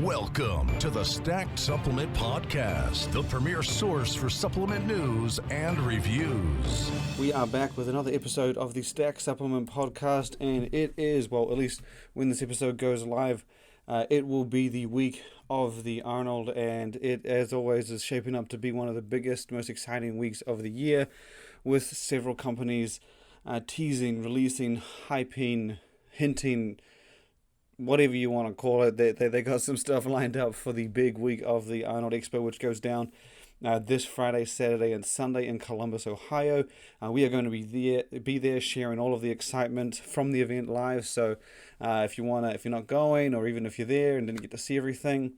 Welcome to the Stack Supplement Podcast, the premier source for supplement news and reviews. We are back with another episode of the Stack Supplement Podcast, and it is, well, at least when this episode goes live, it will be the week of the Arnold, and it, as always, is shaping up to be one of the biggest, most exciting weeks of the year, with several companies teasing, releasing, hyping, hinting, whatever you want to call it. They got some stuff lined up for the big week of the Arnold Expo, which goes down this Friday, Saturday, and Sunday in Columbus, Ohio. We are going to be there sharing all of the excitement from the event live. So if you're not going, or even if you're there and didn't get to see everything,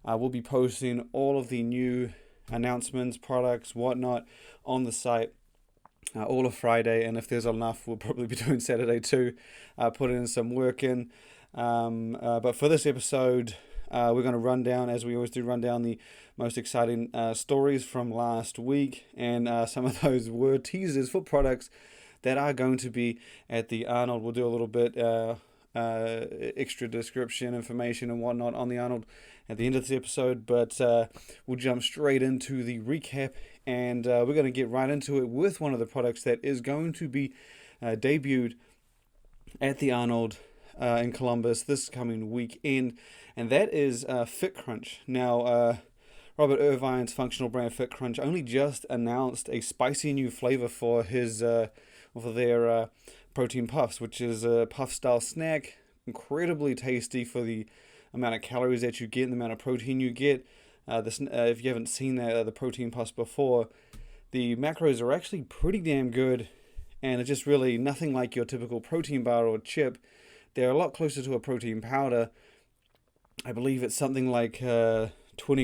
we'll be posting all of the new announcements, products, whatnot on the site all of Friday. And if there's enough, we'll probably be doing Saturday too. Put in some work in. But for this episode, we're going to run down, as we always do, the most exciting stories from last week, and some of those were teasers for products that are going to be at the Arnold. We'll do a little bit extra description, information, and whatnot on the Arnold at the end of this episode, but we'll jump straight into the recap, and we're going to get right into it with one of the products that is going to be debuted at the Arnold in Columbus this coming weekend, and that is FitCrunch. Now, Robert Irvine's functional brand FitCrunch only just announced a spicy new flavor for their protein puffs, which is a puff-style snack, incredibly tasty for the amount of calories that you get and the amount of protein you get. If you haven't seen the protein puffs before, the macros are actually pretty damn good, and it's just really nothing like your typical protein bar or chip. They're a lot closer to a protein powder. I believe it's something like 20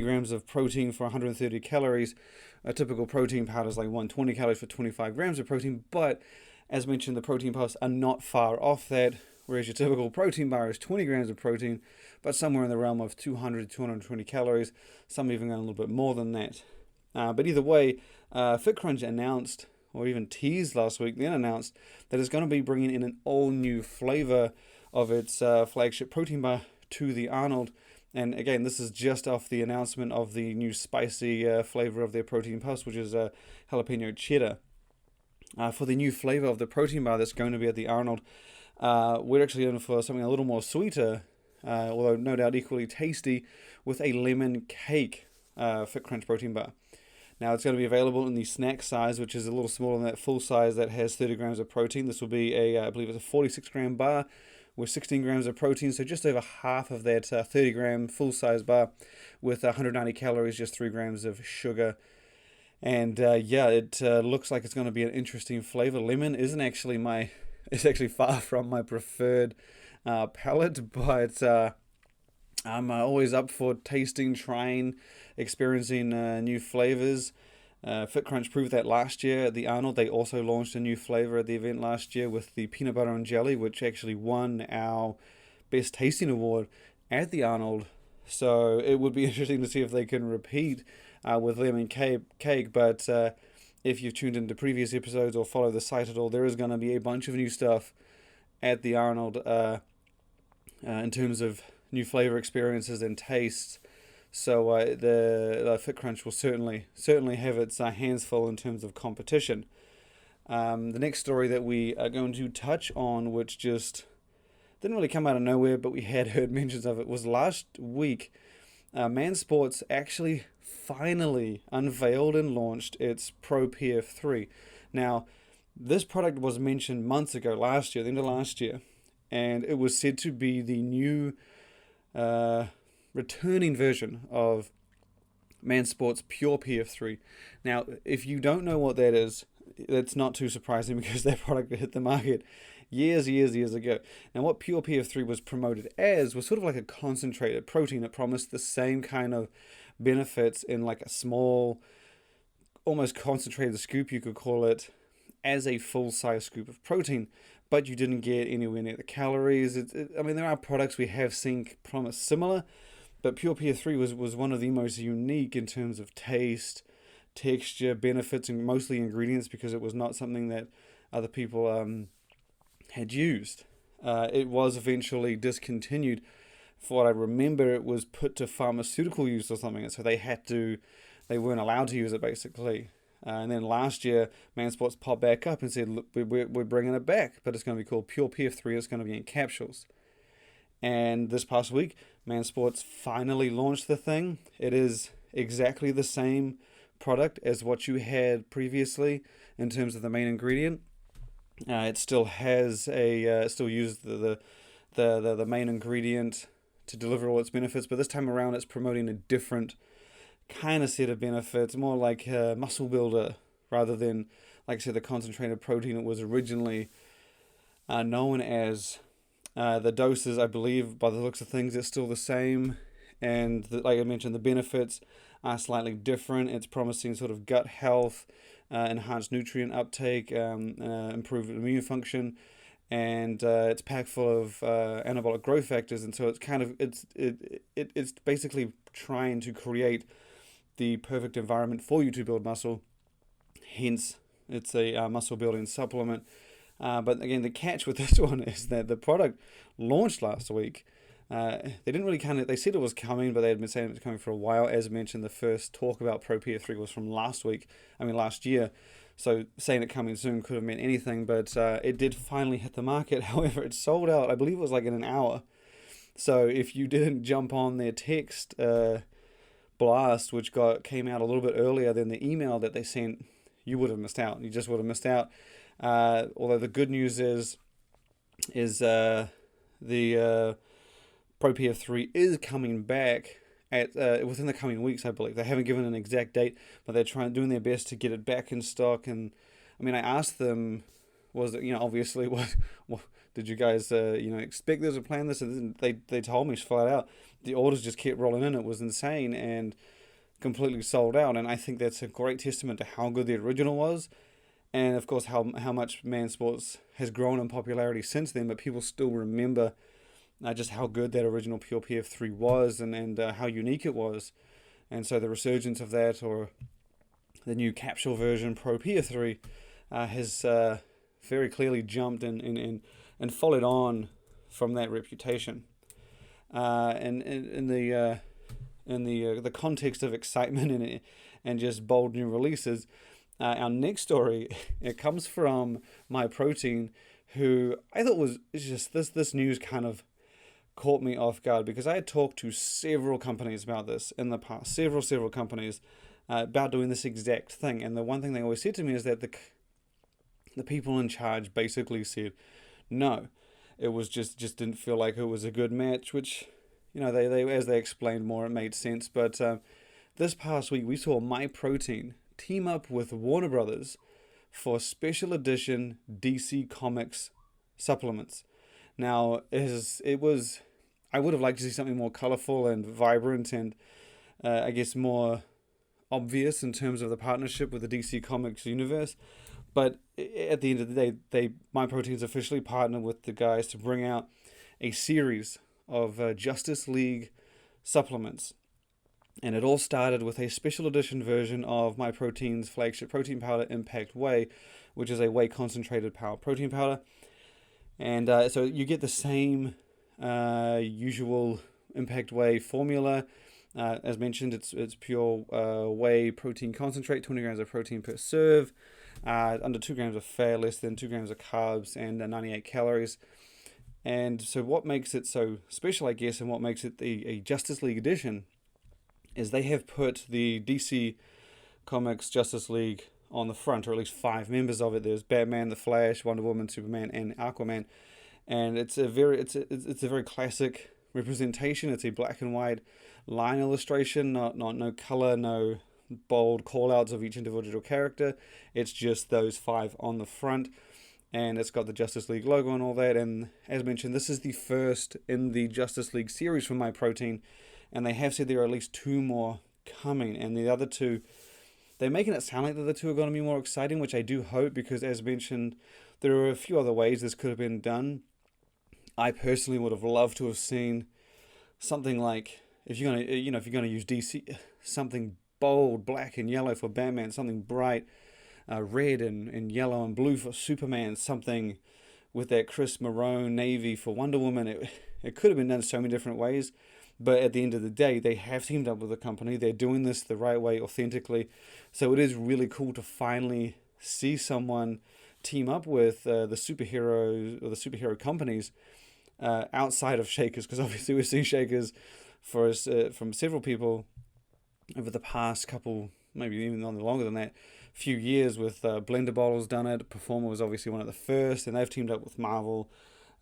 grams of protein for 130 calories. A typical protein powder is like 120 calories for 25 grams of protein. But as mentioned, the protein puffs are not far off that, whereas your typical protein bar is 20 grams of protein, but somewhere in the realm of 200 to 220 calories, some even going a little bit more than that. But either way, FitCrunch announced, or even teased last week, then announced that it's going to be bringing in an all-new flavor of its flagship protein bar to the Arnold. And again, this is just off the announcement of the new spicy flavor of their protein puffs, which is jalapeno cheddar. For the new flavor of the protein bar that's going to be at the Arnold, we're actually in for something a little more sweeter, although no doubt equally tasty, with a lemon cake FitCrunch protein bar. Now, it's going to be available in the snack size, which is a little smaller than that full size that has 30 grams of protein. This will be I believe it's a 46 gram bar with 16 grams of protein, so just over half of that 30 gram full size bar with 190 calories, just 3 grams of sugar. And it looks like it's going to be an interesting flavor. Lemon it's actually far from my preferred palate, but I'm always up for tasting, trying, experiencing new flavors. FitCrunch proved that last year at the Arnold. They also launched a new flavor at the event last year with the peanut butter and jelly, which actually won our best tasting award at the Arnold. So it would be interesting to see if they can repeat with lemon cake. But if you've tuned into previous episodes or follow the site at all, there is going to be a bunch of new stuff at the Arnold in terms of new flavor experiences and tastes. So the FitCrunch will certainly have its hands full in terms of competition. The next story that we are going to touch on, which just didn't really come out of nowhere, but we had heard mentions of it, was last week. Man Sports actually finally unveiled and launched its Pro PF3. Now, this product was mentioned months ago, the end of last year, and it was said to be the new returning version of Man Sports Pure PF3. Now, if you don't know what that is, that's not too surprising because that product hit the market years ago. Now, what Pure PF3 was promoted as was sort of like a concentrated protein that promised the same kind of benefits in like a small, almost concentrated scoop, you could call it, as a full-size scoop of protein, but you didn't get anywhere near the calories. There are products we have seen promise similar, but Pure PF3 was one of the most unique in terms of taste, texture, benefits, and mostly ingredients, because it was not something that other people had used. It was eventually discontinued for what I remember, it was put to pharmaceutical use or something, and so they weren't allowed to use it basically. And then last year, Mansports popped back up and said, look, we're bringing it back, but it's going to be called Pure PF3. It's going to be in capsules. And this past week, Mansports finally launched the thing. It is exactly the same product as what you had previously in terms of the main ingredient. It still has still uses the main ingredient to deliver all its benefits, but this time around it's promoting a different kind of set of benefits, more like a muscle builder rather than, like I said, the concentrated protein it was originally known as. The doses, I believe, by the looks of things, it's still the same, and like I mentioned, the benefits are slightly different. It's promising sort of gut health, enhanced nutrient uptake, improved immune function, and it's packed full of anabolic growth factors, and so it's basically trying to create the perfect environment for you to build muscle. Hence, it's a muscle building supplement. But again, the catch with this one is that the product launched last week. They didn't really they said it was coming, but they had been saying it was coming for a while. As mentioned, the first talk about Pro PF3 was from last year. So saying it coming soon could have meant anything, but it did finally hit the market. However, it sold out, I believe it was like in an hour. So if you didn't jump on their text blast, which came out a little bit earlier than the email that they sent, you would have missed out. You just would have missed out. Although the good news is the Pro PF3 is coming back at within the coming weeks, I believe. They haven't given an exact date, but they're doing their best to get it back in stock. And I mean, I asked them, was it, obviously, what did you guys expect this or plan this? And they told me flat out the orders just kept rolling in. It was insane and completely sold out. And I think that's a great testament to how good the original was. And of course, how much Mansports has grown in popularity since then, but people still remember just how good that original Pure PF3 was and how unique it was. And so the resurgence of that, or the new capsule version, Pro PF3, has very clearly jumped and followed on from that reputation. And in the context of excitement and just bold new releases, our next story, it comes from MyProtein, who I thought was just this news kind of caught me off guard, because I had talked to several companies about this in the past, several companies about doing this exact thing, and the one thing they always said to me is that the people in charge basically said no. It was just didn't feel like it was a good match, which they as they explained more, it made sense. But this past week we saw MyProtein team up with Warner Brothers for special edition DC Comics supplements. Now, I would have liked to see something more colorful and vibrant and I guess more obvious in terms of the partnership with the DC Comics universe. But at the end of the day, MyProtein's officially partnered with the guys to bring out a series of Justice League supplements. And it all started with a special edition version of MyProtein's flagship protein powder, Impact Whey, which is a whey concentrated power protein powder. And so you get the same usual Impact Whey formula. As mentioned, it's pure whey protein concentrate, 20 grams of protein per serve, under 2 grams of fat, less than 2 grams of carbs, and 98 calories. And so what makes it so special, I guess, and what makes it a Justice League edition is they have put the DC Comics Justice League on the front, or at least 5 members of it. There's Batman, the Flash, Wonder Woman, Superman, and Aquaman. And it's a very classic representation. It's a black and white line illustration, not no color, no bold call-outs of each individual character. It's just those 5 on the front, and it's got the Justice League logo and all that. And as mentioned, this is the first in the Justice League series from MyProtein, and they have said there are at least 2 more coming, and the other 2, they're making it sound like the other 2 are going to be more exciting, which I do hope, because as mentioned, there are a few other ways this could have been done. I personally would have loved to have seen something like, if you're going to use DC, something bold, black and yellow for Batman, something bright, red and yellow and blue for Superman, something with that crisp maroon navy for Wonder Woman. It could have been done so many different ways, but at the end of the day, they have teamed up with a company. They're doing this the right way, authentically. So it is really cool to finally see someone team up with the superheroes or the superhero companies outside of Shakers, because obviously we've seen Shakers from several people over the past couple, maybe even longer than that, few years. With Blender Bottle's done it. Performer was obviously one of the first, and they've teamed up with Marvel,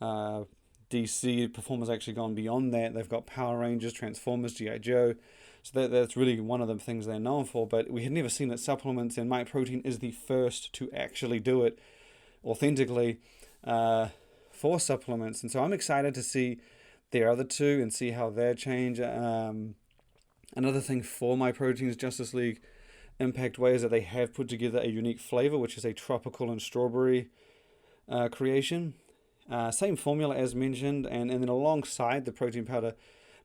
DC. Performer's actually gone beyond that. They've got Power Rangers, Transformers, G.I. Joe. So that's really one of the things they're known for. But we had never seen that supplements, and MyProtein is the first to actually do it authentically for supplements. And so I'm excited to see their other two and see how they change. Another thing for MyProtein's Justice League Impact Way is that they have put together a unique flavor, which is a tropical and strawberry creation. Same formula as mentioned, and then alongside the protein powder,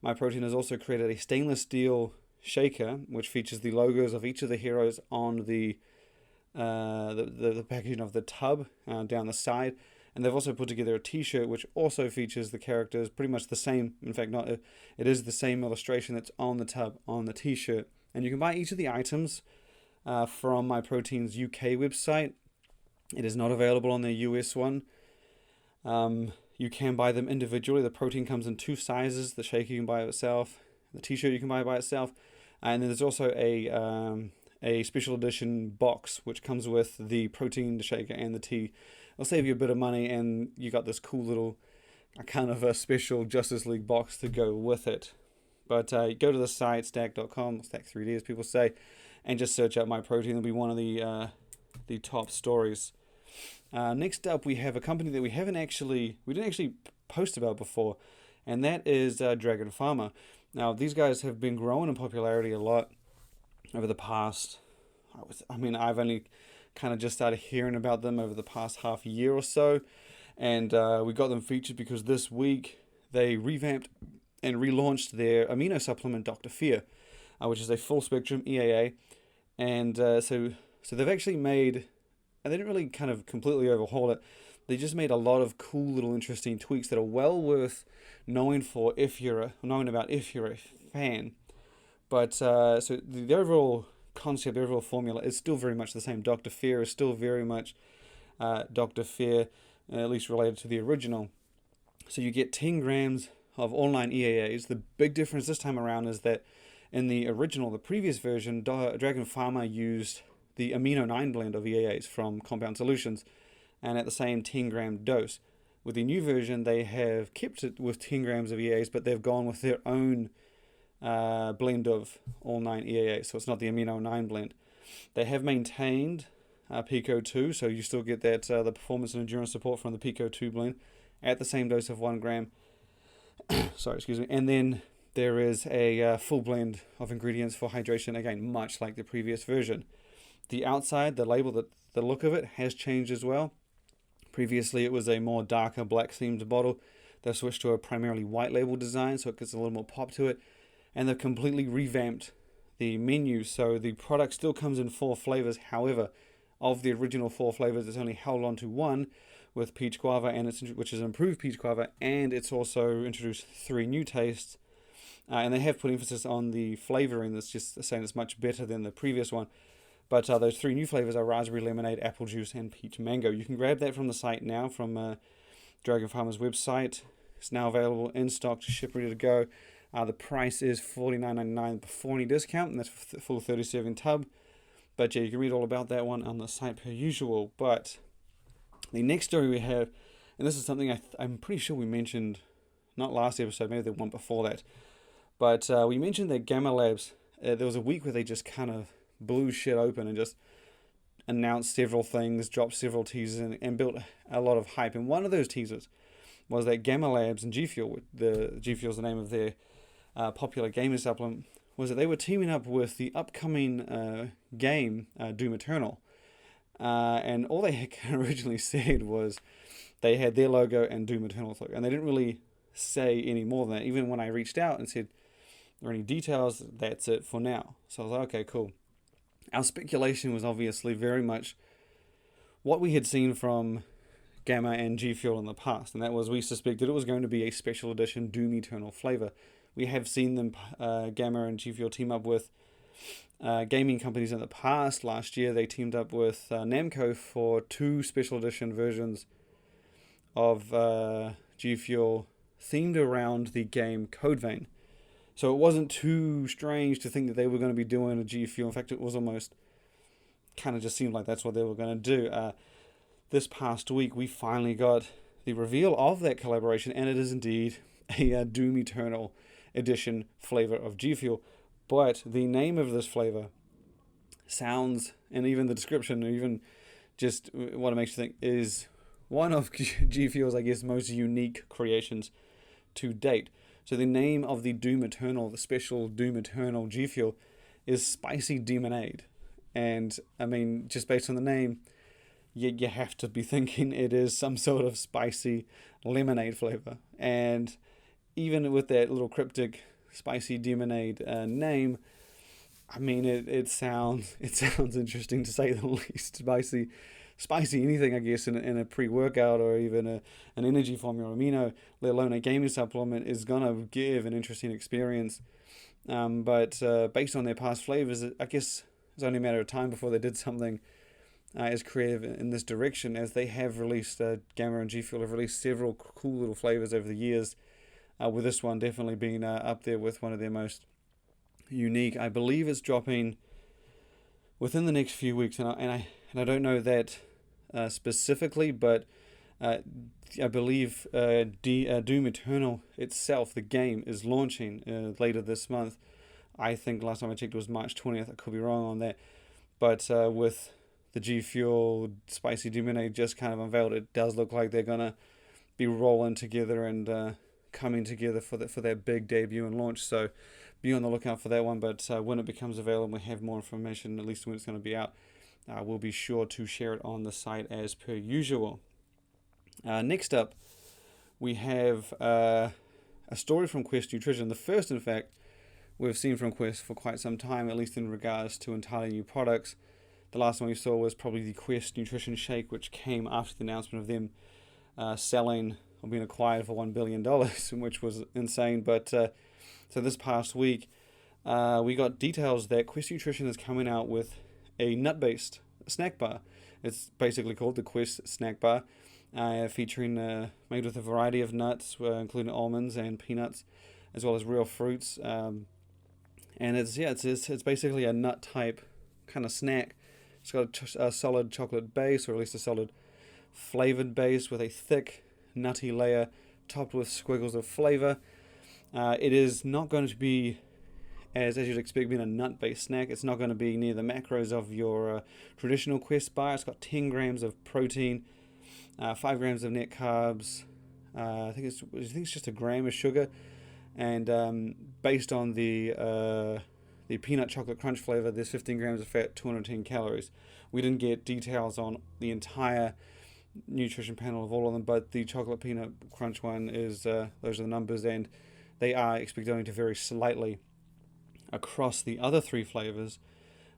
MyProtein has also created a stainless steel shaker, which features the logos of each of the heroes on the packaging of the tub down the side. And they've also put together a t-shirt which also features the characters, pretty much the same. In fact, it is the same illustration that's on the tub on the t-shirt. And you can buy each of the items from MyProtein's UK website. It is not available on their US one. You can buy them individually. The protein comes in two sizes. The shaker you can buy by itself. The t-shirt you can buy by itself. And then there's also a special edition box which comes with the protein, the shaker, and the tea. It'll save you a bit of money, and you got this cool little kind of a special Justice League box to go with it. But go to the site, stack.com, Stack3d as people say, and just search out MyProtein. It'll be one of the top stories. Next up, we have a company that we didn't actually post about before, and that is Dragon Pharma. Now, these guys have been growing in popularity a lot over the past, I've only kind of just started hearing about them over the past half year or so, and we got them featured because this week they revamped and relaunched their amino supplement, Dr. Fear, which is a full spectrum EAA, and so they've actually made, and they didn't really kind of completely overhaul it. They just made a lot of cool little interesting tweaks that are well worth knowing about if you're a fan. But so the overall concept, the overall formula is still very much the same. Dr. Fear is still very much Dr. Fear, at least related to the original. So you get 10 grams of all 9 EAAs. The big difference this time around is that in the original, the previous version, Dragon Pharma used the Amino 9 blend of EAAs from Compound Solutions, and at the same 10 gram dose. With the new version, they have kept it with 10 grams of EAAs, but they've gone with their own blend of all 9 EAAs, so it's not the Amino 9 blend. They have maintained Pico 2, so you still get that the performance and endurance support from the Pico 2 blend at the same dose of 1 gram. And then there is a full blend of ingredients for hydration, again, much like the previous version. The outside, the label, the look of it has changed as well. Previously, it was a more darker black themed bottle. They've switched to a primarily white label design, so it gets a little more pop to it. And they've completely revamped the menu, so the product still comes in 4 flavors. However, of the original 4 flavors, it's only held on to 1 with peach guava, which is improved peach guava, and it's also introduced 3 new tastes. And they have put emphasis on the flavoring. That's just saying it's much better than the previous one. But those 3 new flavors are raspberry lemonade, apple juice, and peach mango. You can grab that from the site now, from Dragon Pharma's website. It's now available in stock to ship, ready to go. The price is $49.99 before any discount, and that's for the full 30-serving tub. But yeah, you can read all about that one on the site per usual. But the next story we have, and this is something I'm pretty sure we mentioned, not last episode, maybe the one before that. But we mentioned that Gamma Labs, there was a week where they just kind of blew shit open and just announced several things, dropped several teasers, and built a lot of hype. And one of those teasers was that Gamma Labs and G Fuel, G Fuel is the name of their popular gaming supplement, was that they were teaming up with the upcoming game Doom Eternal. And all they had originally said was they had their logo and Doom Eternal's logo, and they didn't really say any more than that. Even when I reached out and said, "Are there any details?" That's it for now. So I was like, okay, cool. Our speculation was obviously very much what we had seen from Gamma and G Fuel in the past, and that was we suspected it was going to be a special edition Doom Eternal flavor. We have seen them, Gamma and G Fuel, team up with gaming companies in the past. Last year they teamed up with Namco for 2 special edition versions of G Fuel themed around the game Code Vein. So it wasn't too strange to think that they were going to be doing a G Fuel. In fact, it was almost kind of just seemed like that's what they were going to do. This past week, we finally got the reveal of that collaboration, and it is indeed a Doom Eternal edition flavor of G Fuel. But the name of this flavor sounds, and even the description, or even just what it makes you think, is one of G Fuel's, I guess, most unique creations to date. So the name of the Doom Eternal, the special Doom Eternal G Fuel, is Spicy Demonade. And, I mean, just based on the name, you have to be thinking it is some sort of spicy lemonade flavor. And even with that little cryptic Spicy Demonade name, I mean, it sounds interesting, to say the least. Spicy anything, I guess, in a pre-workout or even an energy formula amino, let alone a gaming supplement, is going to give an interesting experience. But based on their past flavors, I guess it's only a matter of time before they did something as creative in this direction, as they have released, Gamma and G Fuel have released several cool little flavors over the years, with this one definitely being up there with one of their most unique. I believe it's dropping within the next few weeks, and I don't know that specifically, but I believe Doom Eternal itself, the game, is launching later this month. I think last time I checked it was March 20th. I could be wrong on that. But with the G Fuel Spicy Demonade just kind of unveiled, it does look like they're going to be rolling together and coming together for that big debut and launch. So be on the lookout for that one. But when it becomes available, we have more information, at least when it's going to be out. We'll be sure to share it on the site as per usual. Next up, we have a story from Quest Nutrition. The first, in fact, we've seen from Quest for quite some time, at least in regards to entirely new products. The last one we saw was probably the Quest Nutrition Shake, which came after the announcement of them selling or being acquired for $1 billion, which was insane. But so this past week, we got details that Quest Nutrition is coming out with a nut-based snack bar. It's basically called the Quest Snack Bar, featuring made with a variety of nuts, including almonds and peanuts, as well as real fruits. And it's basically a nut type kind of snack. It's got a solid chocolate base, or at least a solid flavored base with a thick nutty layer topped with squiggles of flavor. It is not going to be, as you'd expect, being a nut-based snack. It's not going to be near the macros of your traditional Quest bar. It's got 10 grams of protein, 5 grams of net carbs. I think it's just a gram of sugar, and based on the peanut chocolate crunch flavor, there's 15 grams of fat, 210 calories. We didn't get details on the entire nutrition panel of all of them, but the chocolate peanut crunch one is those are the numbers, and they are expected only to vary slightly across the other 3 flavors,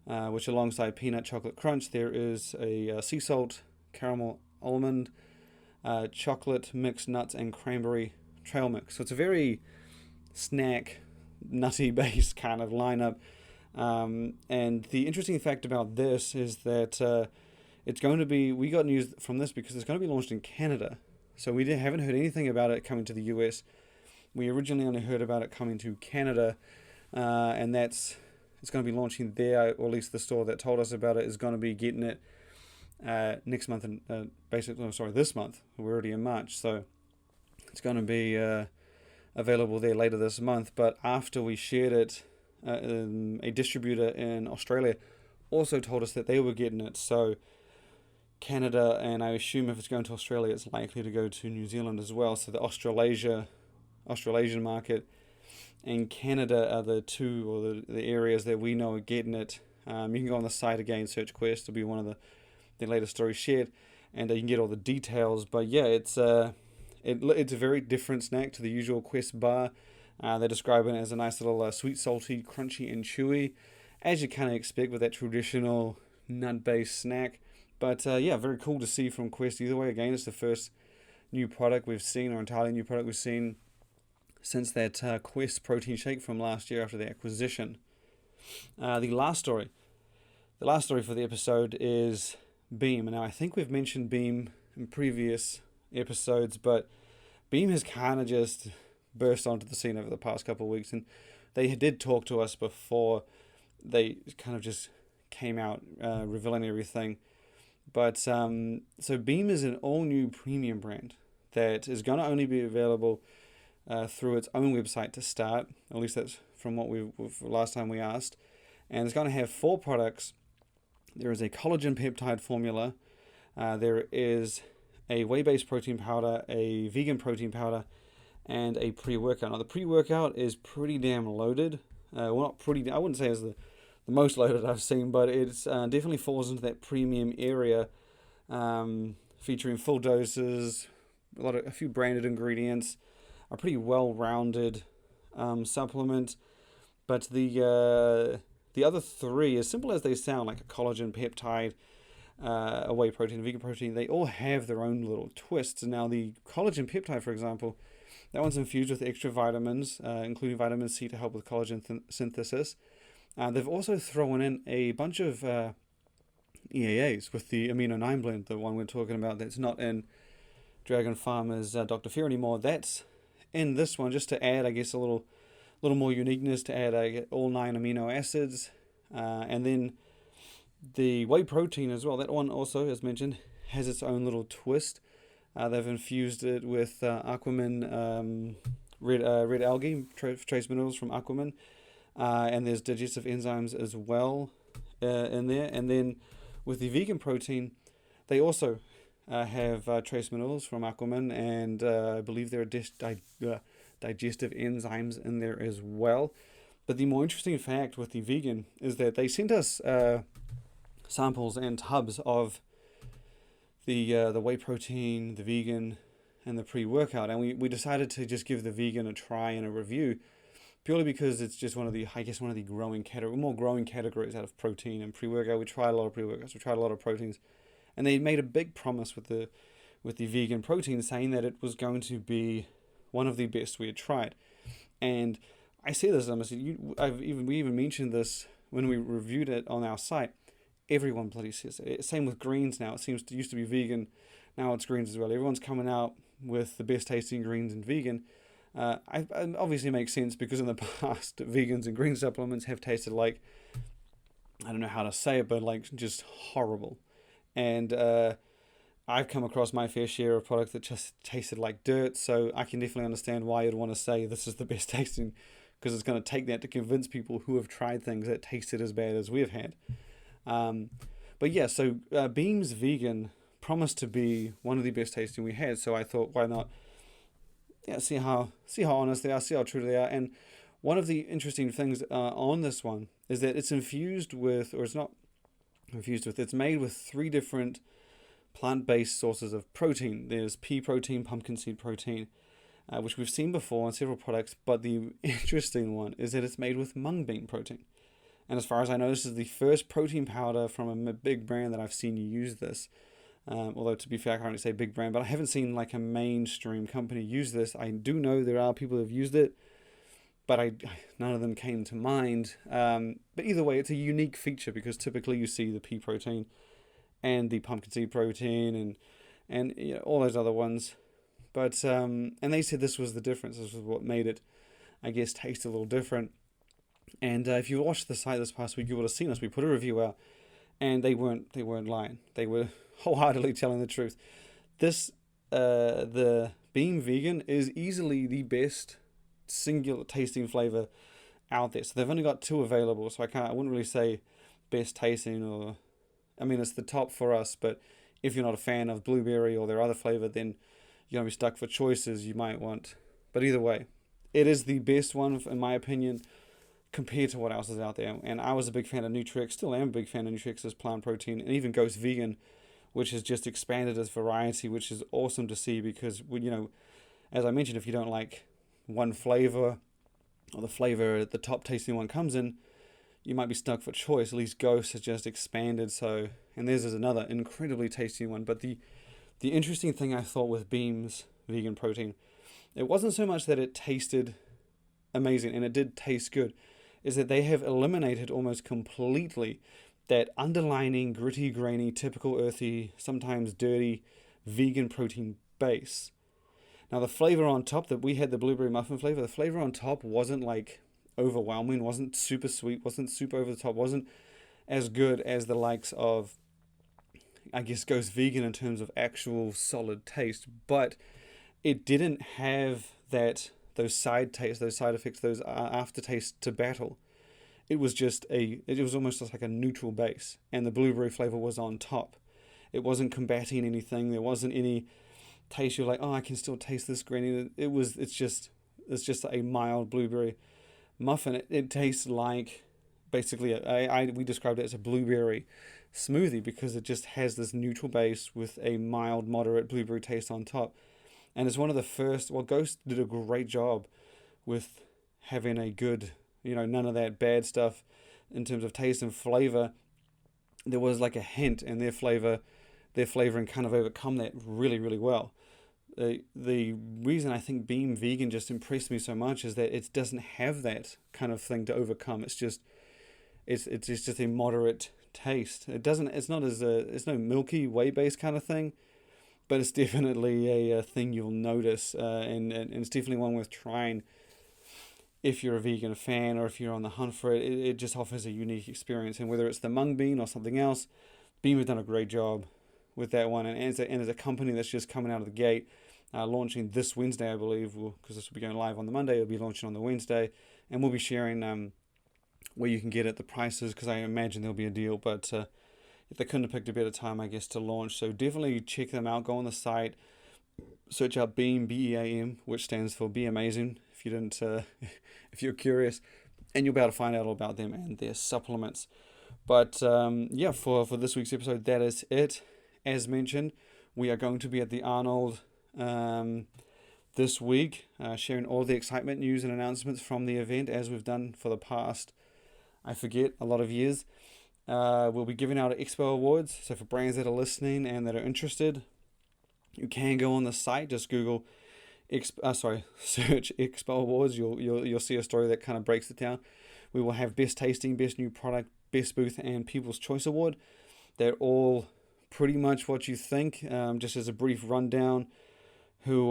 which alongside peanut chocolate crunch, there is a sea salt, caramel almond, chocolate mixed nuts, and cranberry trail mix. So it's a very snack, nutty based kind of lineup. And the interesting fact about this is that it's going to be, we got news from this because it's going to be launched in Canada. So we haven't heard anything about it coming to the US. We originally only heard about it coming to Canada, and it's going to be launching there, or at least the store that told us about it is going to be getting it next month, and this month. We're already in March, so it's going to be available there later this month. But after we shared it, a distributor in Australia also told us that they were getting it. So Canada, and I assume if it's going to Australia, it's likely to go to New Zealand as well. So the Australasian market and Canada are the two, or the areas that we know are getting it. You can go on the site again, search Quest. It'll be one of the latest stories shared, and you can get all the details. But yeah, it's a very different snack to the usual Quest bar. They describe it as a nice little sweet, salty, crunchy, and chewy, as you kind of expect with that traditional nut-based snack. But yeah, very cool to see from Quest either way. Again, it's the first new product we've seen, or entirely new product we've seen since that Quest protein shake from last year after the acquisition. The last story for the episode is Beam. Now, I think we've mentioned Beam in previous episodes, but Beam has kind of just burst onto the scene over the past couple of weeks, and they did talk to us before they kind of just came out revealing everything. But so Beam is an all-new premium brand that is going to only be available through its own website to start. At least that's from what last time we asked. And it's going to have 4 products. There is a collagen peptide formula. There is a whey-based protein powder, a vegan protein powder, and a pre-workout. Now, the pre-workout is pretty damn loaded. Well, not pretty. I wouldn't say it's the most loaded I've seen, but it's definitely falls into that premium area, featuring full doses, a few branded ingredients, a pretty well-rounded supplement. But the other 3, as simple as they sound, like a collagen peptide, a whey protein, a vegan protein, they all have their own little twists. Now, the collagen peptide, for example, that one's infused with extra vitamins, including vitamin C to help with collagen synthesis. They've also thrown in a bunch of EAAs with the amino 9 blend, the one we're talking about that's not in Dragon Farmer's Dr. Fear anymore. That's in this one just to add, I guess, a little more uniqueness, to add all 9 amino acids. And then the whey protein as well, that one also, as mentioned, has its own little twist. They've infused it with Aquaman red algae, trace minerals from Aquaman. And there's digestive enzymes as well in there. And then with the vegan protein, they also have trace minerals from Aquaman, and I believe there are digestive enzymes in there as well. But the more interesting fact with the vegan is that they sent us samples and tubs of the whey protein, the vegan, and the pre-workout, and we decided to just give the vegan a try and a review, purely because it's just one of the more growing categories out of protein and pre-workout. We tried a lot of pre-workouts, we tried a lot of proteins, and they made a big promise with the vegan protein, saying that it was going to be one of the best we had tried. And I say this, we even mentioned this when we reviewed it on our site. Everyone bloody says it. Same with greens now. It used to be vegan, now it's greens as well. Everyone's coming out with the best tasting greens and vegan. It obviously makes sense because in the past, vegans and green supplements have tasted like, I don't know how to say it, but like just horrible. And I've come across my fair share of products that just tasted like dirt, so I can definitely understand why you'd want to say this is the best tasting, because it's going to take that to convince people who have tried things that tasted as bad as we've had. But yeah, so Beam's vegan promised to be one of the best tasting we had, so I thought, why not? Yeah, see how honest they are, see how true they are. And one of the interesting things on this one is that it's infused with, or it's not infused with, it's made with 3 different plant-based sources of protein. There's pea protein, pumpkin seed protein, which we've seen before in several products, but the interesting one is that it's made with mung bean protein. And as far as I know, this is the first protein powder from a big brand that I've seen use this. Although, to be fair, I can't really say big brand, but I haven't seen like a mainstream company use this. I do know there are people who have used it, but none of them came to mind. But either way, it's a unique feature because typically you see the pea protein and the pumpkin seed protein and you know, all those other ones. But and they said this was the difference. This was what made it, I guess, taste a little different. And if you watched the site this past week, you would have seen us. We put a review out, and they weren't lying. They were wholeheartedly telling the truth. This the Beam Vegan is easily the best singular tasting flavor out there. So they've only got 2 available. So I wouldn't really say best tasting, or I mean it's the top for us. But if you're not a fan of blueberry or their other flavor, then you're gonna be stuck for choices you might want. But either way, it is the best one in my opinion, compared to what else is out there. And I was a big fan of Nutrix, still am a big fan of Nutrix's plant protein, and even Ghost Vegan, which has just expanded its variety, which is awesome to see because, you know, as I mentioned, if you don't like one flavor or the flavor the top tasting one comes in, you might be stuck for choice. At least Ghost has just expanded. So, and theirs is another incredibly tasty one. But the interesting thing I thought with Beam's vegan protein, it wasn't so much that it tasted amazing, and it did taste good, is that they have eliminated almost completely that underlining gritty, grainy, typical earthy, sometimes dirty vegan protein base. Now the flavor on top, that we had the blueberry muffin flavor, the flavor on top wasn't like overwhelming, wasn't super sweet, wasn't super over the top, wasn't as good as the likes of, I guess, Ghost Vegan in terms of actual solid taste, but it didn't have those side tastes, those side effects, those aftertaste to battle. It was almost just like a neutral base, and the blueberry flavor was on top. It wasn't combating anything. There wasn't any taste you're like, oh, I can still taste this grainy. It's just a mild blueberry muffin. It tastes like, basically, we described it as a blueberry smoothie, because it just has this neutral base with a mild, moderate blueberry taste on top. And it's one of the first, Ghost did a great job with having a good, none of that bad stuff in terms of taste and flavor. There was like a hint, and their flavoring kind of overcome that really, really well. The reason I think Beam Vegan just impressed me so much is that it doesn't have that kind of thing to overcome. It's just a moderate taste. It's no milky whey based kind of thing, but it's definitely a thing you'll notice, and it's definitely one worth trying if you're a vegan fan, or if you're on the hunt for it. It just offers a unique experience, and whether it's the mung bean or something else, Beam has done a great job with that one, and as a company that's just coming out of the gate, launching this Wednesday, I believe, because this will be going live on the Monday, it'll be launching on the Wednesday, and we'll be sharing where you can get it, the prices, because I imagine there'll be a deal, but they couldn't have picked a better time, I guess, to launch. So definitely check them out. Go on the site, search out Beam, BEAM, which stands for Be Amazing, if you didn't, if you're curious, and you'll be able to find out all about them and their supplements. But for this week's episode, that is it. As mentioned, we are going to be at the Arnold this week, sharing all the excitement, news, and announcements from the event, as we've done for the past, I forget, a lot of years. We'll be giving out Expo Awards, so for brands that are listening and that are interested, you can go on the site, just Google, search Expo Awards. You'll see a story that kind of breaks it down. We will have Best Tasting, Best New Product, Best Booth, and People's Choice Award. They're all pretty much what you think. Just as a brief rundown, if you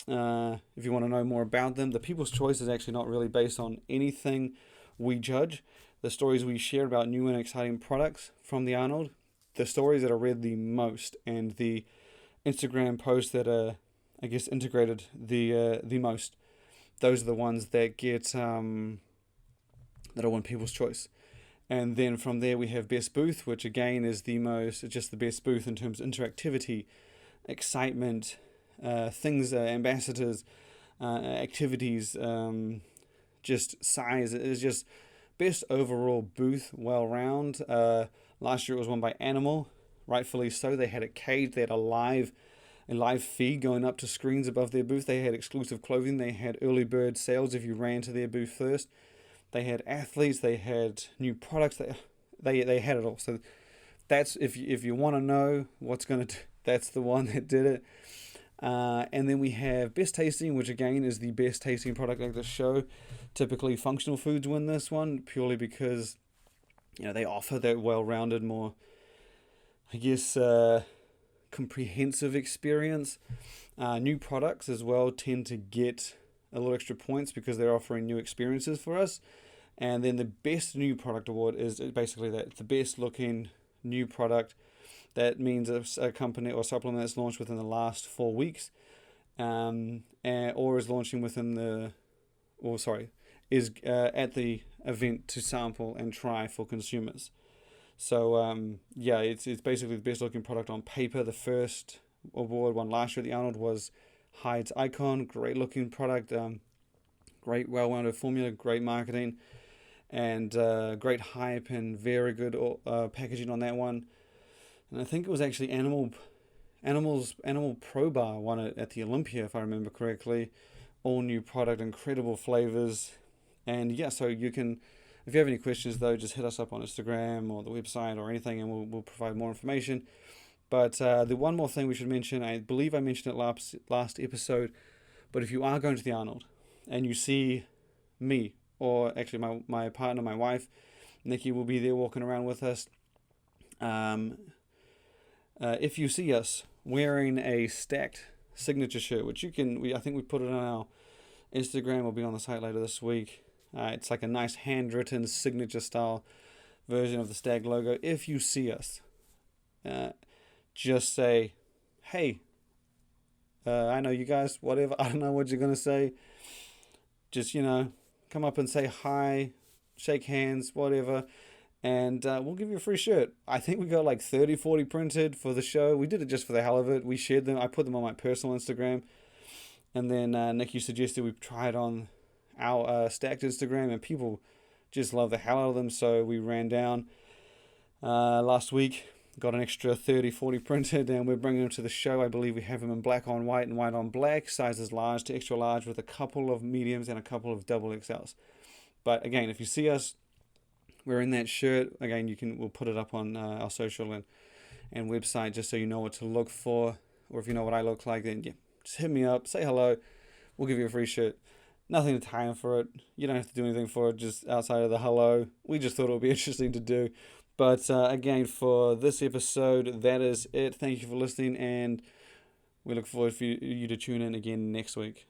want to know more about them, the People's Choice is actually not really based on anything we judge. The stories we share about new and exciting products from the Arnold, the stories that are read the most, and the Instagram posts that are, I guess, integrated the most, those are the ones that get that are won People's Choice. And then from there we have Best Booth, which again is the best booth in terms of interactivity, excitement, things, ambassadors, activities, just size. It is just best overall booth, well round. Last year it was won by Animal, rightfully so. They had a cage, they had a live feed going up to screens above their booth. They had exclusive clothing, they had early bird sales if you ran to their booth first. They had athletes, they had new products, they had it all. So that's, if you want to know what's going to, that's the one that did it. And then we have Best Tasting, which again is the best tasting product of the show. Typically Functional Foods win this one, purely because they offer that well-rounded, more, I guess, comprehensive experience. New products as well tend to get a little extra points because they're offering new experiences for us. And then the Best New Product Award is basically that, the best looking new product. That means a company or supplement that's launched within the last 4 weeks, or is launching is at the event to sample and try for consumers. So it's basically the best looking product on paper. The first award won last year at the Arnold was Hyde's Icon. Great looking product, great well-rounded formula, great marketing, and great hype, and very good packaging on that one. And I think it was actually Animal Pro Bar won it at the Olympia, if I remember correctly. All new product, incredible flavors, and so you can If you have any questions, though, just hit us up on Instagram or the website or anything, and we'll provide more information. But the one more thing we should mention, I believe I mentioned it last episode, but if you are going to the Arnold and you see me, or actually my partner, my wife, Nikki, will be there walking around with us. If you see us wearing a Stacked signature shirt, which I think we put it on our Instagram, will be on the site later this week. It's like a nice handwritten signature style version of the Stag logo. If you see us, just say, hey, I know you guys, whatever. I don't know what you're going to say. Just, come up and say hi, shake hands, whatever. And we'll give you a free shirt. I think we got like 30, 40 printed for the show. We did it just for the hell of it. We shared them. I put them on my personal Instagram. And then Nikki suggested we try it on our Stacked Instagram. And people just love the hell out of them. So we ran down last week. Got an extra 30, 40 printed. And we're bringing them to the show. I believe we have them in black on white and white on black. Sizes large to extra large with a couple of mediums and a couple of double XLs. But again, if you see us wearing that shirt, again, we'll put it up on our social and website just so you know what to look for. Or if you know what I look like, then just hit me up, say hello. We'll give you a free shirt. Nothing to tie in for it. You don't have to do anything for it, just outside of the hello. We just thought it would be interesting to do. But again, for this episode, that is it. Thank you for listening, and we look forward for you to tune in again next week.